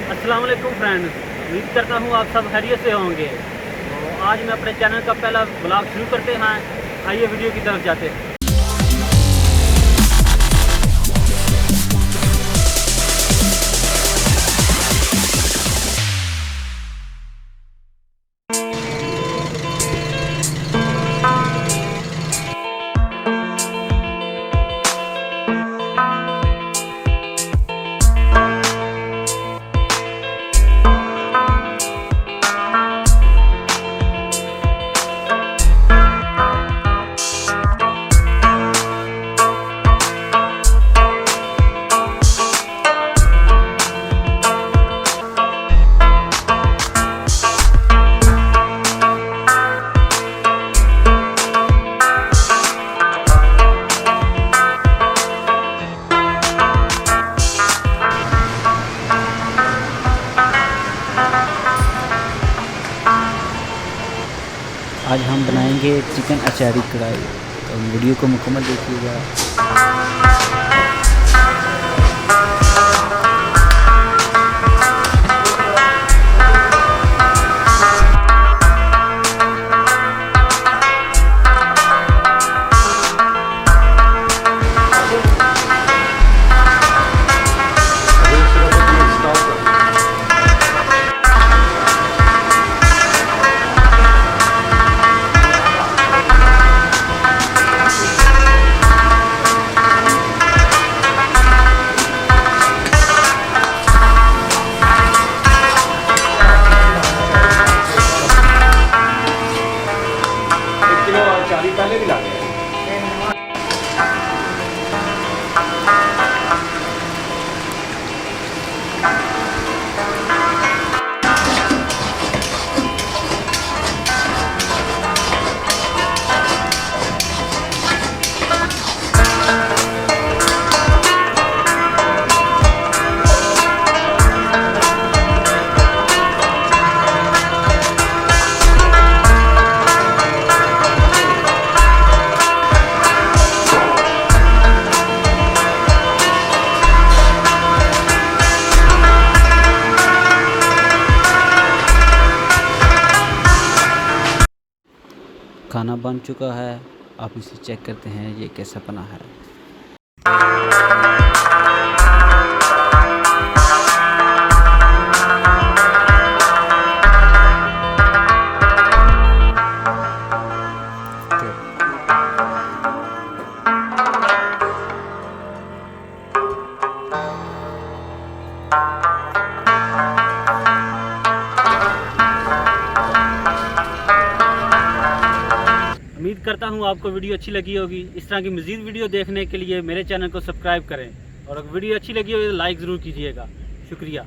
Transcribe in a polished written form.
अस्सलाम वालेकुम फ्रेंड्स, उम्मीद करता हूँ आप सब खैरियत से होंगे। तो आज मैं अपने चैनल का पहला ब्लॉग शुरू करते हैं। आइए वीडियो की तरफ जाते हैं। आज हम बनाएंगे चिकन अचारी कढ़ाई। तो वीडियो को मुकम्मल देखिएगा। पहले भी ला गए। खाना बन चुका है, आप इसे चेक करते हैं ये कैसा बना है। उम्मीद करता हूँ आपको वीडियो अच्छी लगी होगी। इस तरह की मज़ीद वीडियो देखने के लिए मेरे चैनल को सब्सक्राइब करें और अगर वीडियो अच्छी लगी हो तो लाइक ज़रूर कीजिएगा। शुक्रिया।